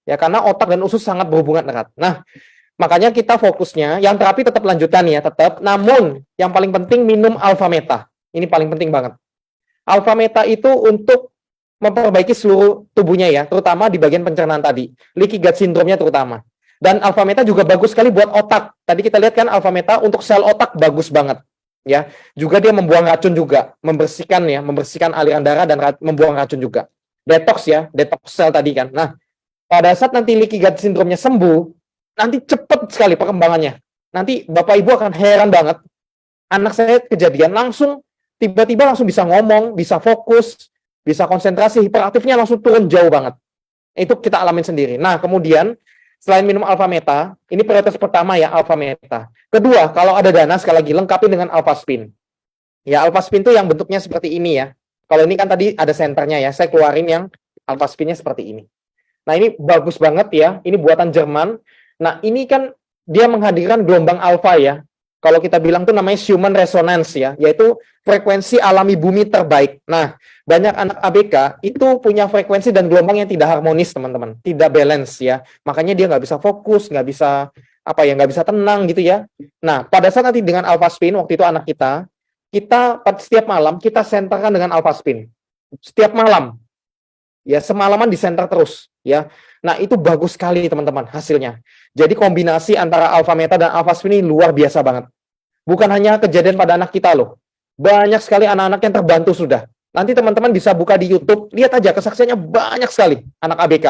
Ya, karena otak dan usus sangat berhubungan erat. Nah, makanya kita fokusnya, yang terapi tetap lanjutan ya, tetap. Namun, yang paling penting minum alfa meta. Ini paling penting banget. Alfa meta itu untuk memperbaiki seluruh tubuhnya ya, terutama di bagian pencernaan tadi. Leaky gut syndrome-nya terutama. Dan alfa meta juga bagus sekali buat otak. Tadi kita lihat kan alfa meta untuk sel otak bagus banget. Ya, juga dia membuang racun juga, membersihkan ya, membersihkan aliran darah dan membuang racun juga. Detox ya, detox sel tadi kan. Nah, pada saat nanti leaky gut syndrome-nya sembuh, nanti cepat sekali perkembangannya. Nanti Bapak Ibu akan heran banget. Anak saya kejadian langsung tiba-tiba langsung bisa ngomong, bisa fokus, bisa konsentrasi, hiperaktifnya langsung turun jauh banget. Itu kita alamin sendiri. Nah, kemudian selain minum alfa meta, ini prioritas pertama ya, alfa meta. Kedua, kalau ada dana sekali lagi lengkapi dengan alfa spin. Ya, alfa spin itu yang bentuknya seperti ini ya. Kalau ini kan tadi ada senternya ya, saya keluarin yang alfa spinnya seperti ini. Nah, ini bagus banget ya. Ini buatan Jerman. Nah, ini kan dia menghadirkan gelombang alfa ya. Kalau kita bilang tuh namanya human resonance ya, yaitu frekuensi alami bumi terbaik. Nah, banyak anak ABK itu punya frekuensi dan gelombang yang tidak harmonis, teman-teman. Tidak balance ya. Makanya dia nggak bisa fokus, nggak bisa nggak bisa tenang gitu ya. Nah, pada saat nanti dengan alpha spin, waktu itu anak kita setiap malam kita senterkan dengan alpha spin. Setiap malam. Ya, semalaman di center terus ya. Nah, itu bagus sekali teman-teman hasilnya. Jadi kombinasi antara alpha meta dan alpha spin ini luar biasa banget. Bukan hanya kejadian pada anak kita loh. Banyak sekali anak-anak yang terbantu sudah. Nanti teman-teman bisa buka di YouTube, lihat aja kesaksiannya banyak sekali anak ABK.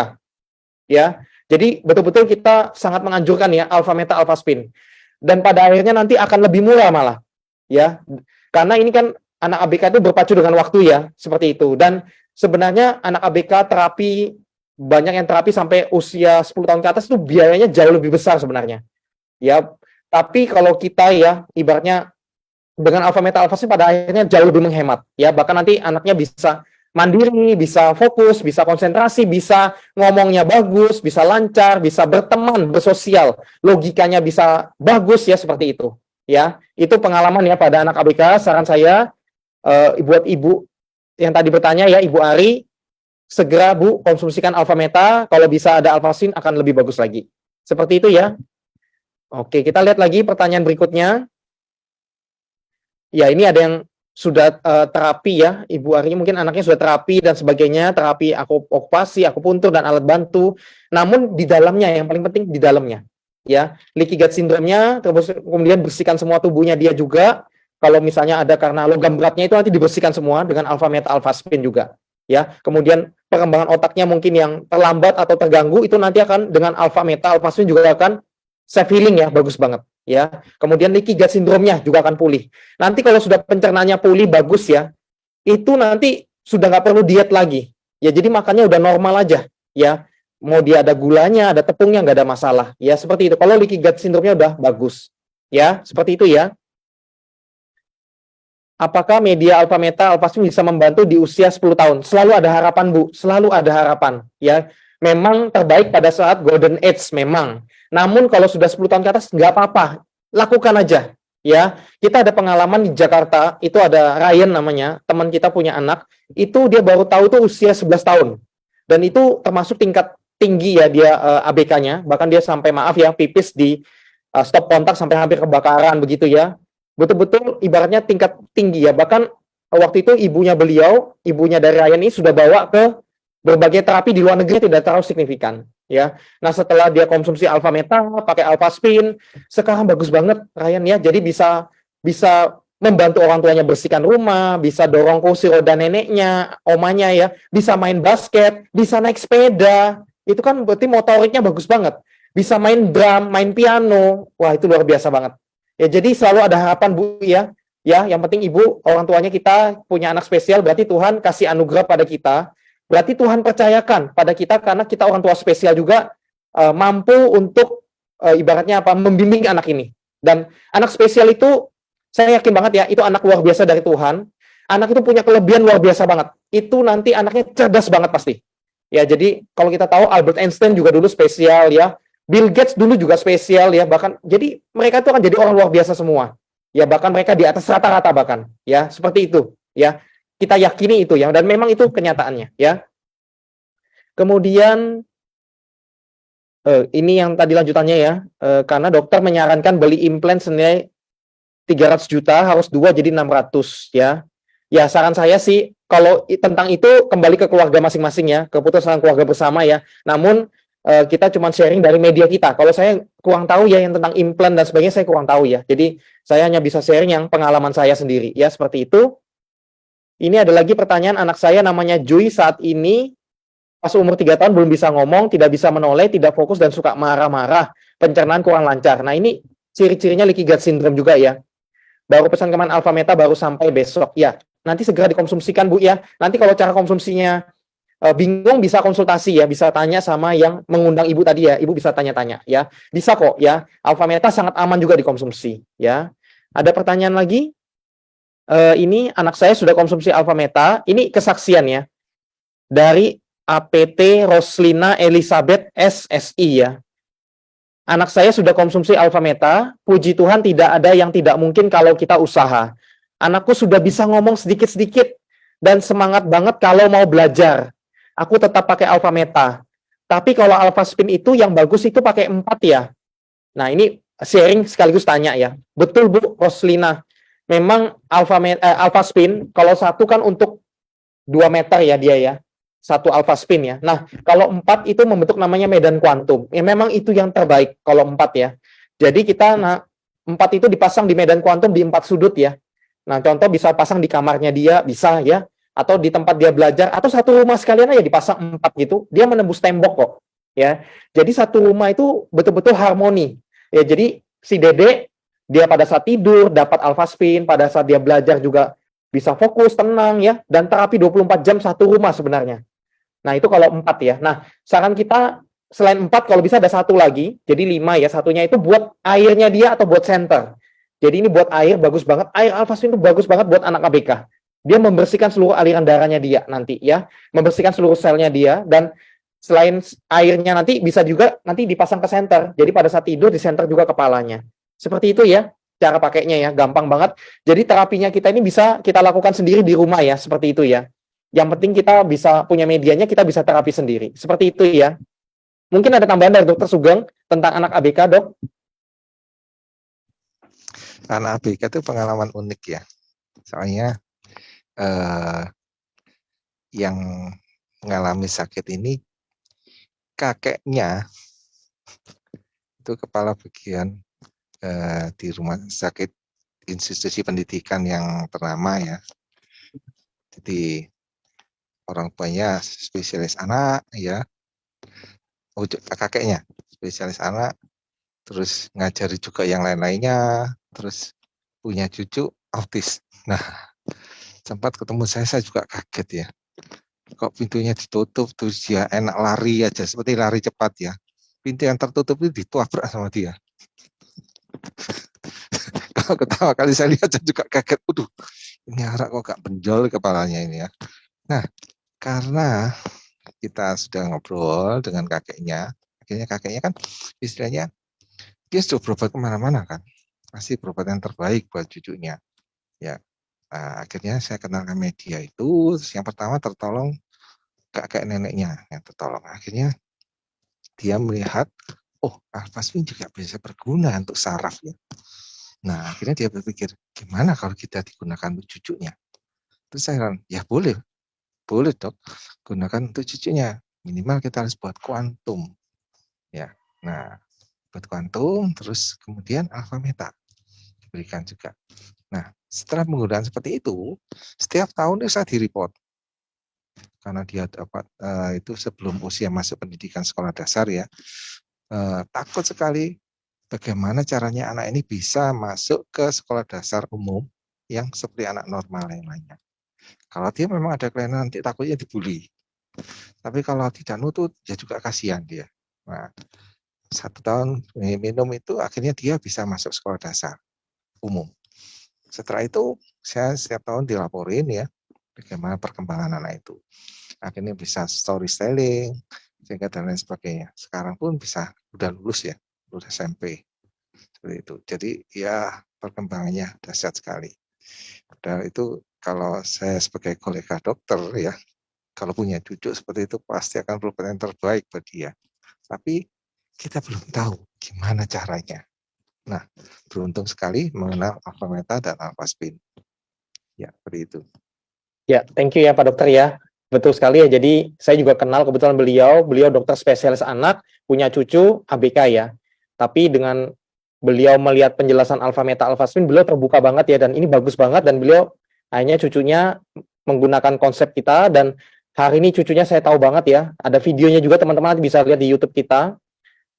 Ya. Jadi betul-betul kita sangat menganjurkan ya alpha meta alpha spin. Dan pada akhirnya nanti akan lebih murah malah. Ya. Karena ini kan anak ABK itu berpacu dengan waktu ya, seperti itu. Dan sebenarnya anak ABK terapi, banyak yang terapi sampai usia 10 tahun ke atas itu biayanya jauh lebih besar sebenarnya. Ya, tapi kalau kita ya ibaratnya dengan alpha meta alpha spin pada akhirnya jauh lebih menghemat. Ya, bahkan nanti anaknya bisa mandiri, bisa fokus, bisa konsentrasi, bisa ngomongnya bagus, bisa lancar, bisa berteman, bersosial, logikanya bisa bagus ya seperti itu. Ya, itu pengalaman ya pada anak ABK. Saran saya buat ibu yang tadi bertanya ya, Ibu Ari, segera Bu konsumsikan alpha meta. Kalau bisa ada alpha spin akan lebih bagus lagi. Seperti itu ya. Oke, kita lihat lagi pertanyaan berikutnya. Ya, ini ada yang sudah terapi ya, Ibu Ari mungkin anaknya sudah terapi dan sebagainya, terapi okupasi, akupuntur dan alat bantu. Namun di dalamnya yang paling penting di dalamnya. Ya, leaky gut syndrome-nya, terus kemudian bersihkan semua tubuhnya dia juga. Kalau misalnya ada karena logam beratnya itu nanti dibersihkan semua dengan alpha meta alpha spin juga. Ya, kemudian perkembangan otaknya mungkin yang terlambat atau terganggu itu nanti akan dengan alpha meta alpha spin juga akan self healing ya, bagus banget ya. Kemudian leaky gut syndrome-nya juga akan pulih. Nanti kalau sudah pencernaannya pulih bagus ya, itu nanti sudah nggak perlu diet lagi. Ya, jadi makannya udah normal aja ya. Mau dia ada gulanya, ada tepungnya nggak ada masalah. Ya, seperti itu. Kalau leaky gut syndrome-nya udah bagus. Ya, seperti itu ya. Apakah media alpha meta alpha spin bisa membantu di usia 10 tahun? Selalu ada harapan, Bu. Selalu ada harapan, ya. Memang terbaik pada saat golden age memang. Namun kalau sudah 10 tahun ke atas nggak apa-apa. Lakukan aja, ya. Kita ada pengalaman di Jakarta, itu ada Ryan namanya, teman kita punya anak, itu dia baru tahu tuh usia 11 tahun. Dan itu termasuk tingkat tinggi ya dia ABK-nya, bahkan dia sampai maaf ya pipis di stop kontak sampai hampir kebakaran begitu ya. Betul-betul ibaratnya tingkat tinggi ya. Bahkan waktu itu ibunya dari Ryan ini sudah bawa ke berbagai terapi di luar negeri tidak terlalu signifikan ya. Nah, setelah dia konsumsi alpha meta, pakai alpha spin, sekarang bagus banget Ryan ya. Jadi bisa membantu orang tuanya bersihkan rumah, bisa dorong kursi roda neneknya, omanya ya, bisa main basket, bisa naik sepeda. Itu kan berarti motoriknya bagus banget. Bisa main drum, main piano. Wah, itu luar biasa banget. Ya, jadi selalu ada harapan Bu ya. Ya, yang penting Ibu, orang tuanya kita punya anak spesial, berarti Tuhan kasih anugerah pada kita. Berarti Tuhan percayakan pada kita karena kita orang tua spesial juga mampu untuk ibaratnya membimbing anak ini. Dan anak spesial itu saya yakin banget ya, itu anak luar biasa dari Tuhan. Anak itu punya kelebihan luar biasa banget. Itu nanti anaknya cerdas banget pasti. Ya, jadi kalau kita tahu Albert Einstein juga dulu spesial ya. Bill Gates dulu juga spesial ya, bahkan jadi mereka itu akan jadi orang luar biasa semua. Ya, bahkan mereka di atas rata-rata bahkan, ya, seperti itu, ya. Kita yakini itu ya, dan memang itu kenyataannya, ya. Kemudian Ini yang tadi lanjutannya ya, karena dokter menyarankan beli implant senilai 300 juta, harus 2 jadi 600 ya. Ya, saran saya sih kalau tentang itu kembali ke keluarga masing-masing ya, keputusan keluarga bersama ya. Namun kita cuma sharing dari media kita. Kalau saya kurang tahu ya yang tentang implant dan sebagainya, saya kurang tahu ya. Jadi saya hanya bisa sharing yang pengalaman saya sendiri ya, seperti itu. Ini ada lagi pertanyaan, anak saya namanya Jui, saat ini pas umur 3 tahun belum bisa ngomong, tidak bisa menoleh, tidak fokus dan suka marah-marah, pencernaan kurang lancar. Nah, ini ciri-cirinya leaky gut syndrome juga ya. Baru pesan kemarin Alpha Meta baru sampai besok ya. Nanti segera dikonsumsikan Bu ya. Nanti kalau cara konsumsinya bingung bisa konsultasi ya, bisa tanya sama yang mengundang Ibu tadi ya. Ibu bisa tanya-tanya ya. Bisa kok ya. Alpha Meta sangat aman juga dikonsumsi ya. Ada pertanyaan lagi? Ini anak saya sudah konsumsi Alpha Meta. Ini kesaksian ya. Dari APT Roslina Elizabeth SSI ya. Anak saya sudah konsumsi Alpha Meta, puji Tuhan tidak ada yang tidak mungkin kalau kita usaha. Anakku sudah bisa ngomong sedikit-sedikit dan semangat banget kalau mau belajar. Aku tetap pakai Alpha Meta. Tapi kalau Alpha Spin itu yang bagus itu pakai 4 ya. Nah, ini sharing sekaligus tanya ya. Betul Bu Roslina. Memang Alpha Spin kalau satu kan untuk 2 meter ya dia ya. Satu alpha spin ya. Nah, kalau 4 itu membentuk namanya medan kuantum. Ya memang itu yang terbaik kalau 4 ya. Jadi kita 4 itu dipasang di medan kuantum di 4 sudut ya. Nah, contoh bisa pasang di kamarnya dia, bisa ya. Atau di tempat dia belajar, atau satu rumah sekalian aja dipasang 4 gitu. Dia menembus tembok kok. Ya. Jadi satu rumah itu betul-betul harmoni. Ya, jadi si Dede dia pada saat tidur dapat alpha spin, pada saat dia belajar juga bisa fokus, tenang ya, dan terapi 24 jam satu rumah sebenarnya. Nah, itu kalau 4 ya. Nah, saran kita selain 4 kalau bisa ada satu lagi, jadi 5 ya. Satunya itu buat airnya dia atau buat center. Jadi ini buat air bagus banget. Air alpha spin itu bagus banget buat anak ABK. Dia membersihkan seluruh aliran darahnya dia nanti ya, membersihkan seluruh selnya dia, dan selain airnya nanti bisa juga nanti dipasang ke center. Jadi pada saat tidur di center juga kepalanya. Seperti itu ya cara pakainya ya, gampang banget. Jadi terapinya kita ini bisa kita lakukan sendiri di rumah ya, seperti itu ya. Yang penting kita bisa punya medianya, kita bisa terapi sendiri. Seperti itu ya. Mungkin ada tambahan dari Dokter Sugeng tentang anak ABK, Dok? Anak ABK itu pengalaman unik ya. Soalnya yang mengalami sakit ini kakeknya itu kepala bagian di rumah sakit institusi pendidikan yang ternama ya. Jadi orang tuanya spesialis anak ya, kakeknya spesialis anak, terus ngajari juga yang lain-lainnya, terus punya cucu autis. Nah, sempat ketemu saya juga kaget ya. Kok pintunya ditutup, terus dia enak lari aja, seperti lari cepat ya. Pintu yang tertutup itu ditabrak sama dia. Kalau ketawa kali saya lihat saya juga kaget. Waduh, ini anak kok gak benjol kepalanya ini ya. Nah, karena kita sudah ngobrol dengan kakeknya, akhirnya kakeknya kan istilahnya dia sudah berobat kemana-mana kan, pasti berobat yang terbaik buat cucunya. Ya, nah, akhirnya saya kenalkan media itu, yang pertama tertolong kakek neneknya yang tertolong. Akhirnya dia melihat, oh alpha spin juga bisa berguna untuk saraf ya. Nah, akhirnya dia berpikir, gimana kalau kita digunakan untuk cucunya? Terus saya bilang, ya boleh Dok, gunakan untuk cucunya. Minimal kita harus buat kuantum. Ya, nah buat kuantum, terus kemudian alpha meta diberikan juga. Nah, setelah menggunakan seperti itu, setiap tahun itu saya di-report. Karena dia dapat itu sebelum usia masuk pendidikan sekolah dasar ya, takut sekali bagaimana caranya anak ini bisa masuk ke sekolah dasar umum yang seperti anak normal yang lainnya. Kalau dia memang ada kelainan, nanti takutnya dibully. Tapi kalau tidak nutut, ya juga kasihan dia. Nah, 1 tahun minum itu akhirnya dia bisa masuk sekolah dasar umum. Setelah itu saya setiap tahun dilaporin ya bagaimana perkembangan anak itu. Akhirnya bisa storytelling, sehingga dan lain sebagainya. Sekarang pun bisa udah lulus ya, lulus SMP. Seperti itu. Jadi ya perkembangannya dahsyat sekali. Dan itu kalau saya sebagai kolega dokter ya, kalau punya cucu seperti itu pasti akan berobat yang terbaik buat dia. Tapi kita belum tahu gimana caranya. Nah, beruntung sekali mengenal alpha meta dan alpha spin. Ya, seperti itu. Ya, thank you ya Pak Dokter ya. Betul sekali ya. Jadi saya juga kenal kebetulan beliau dokter spesialis anak, punya cucu ABK ya. Tapi dengan beliau melihat penjelasan alpha meta alpha spin, beliau terbuka banget ya, dan ini bagus banget, dan beliau akhirnya cucunya menggunakan konsep kita, dan hari ini cucunya saya tahu banget ya, ada videonya juga teman-teman bisa lihat di YouTube kita.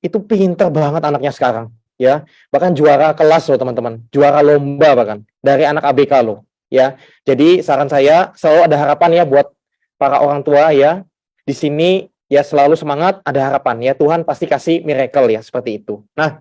Itu pinter banget anaknya sekarang ya, bahkan juara kelas loh teman-teman, juara lomba bahkan dari anak ABK loh ya. Jadi saran saya selalu ada harapan ya buat para orang tua ya, di sini ya selalu semangat, ada harapan ya, Tuhan pasti kasih miracle ya, seperti itu. Nah,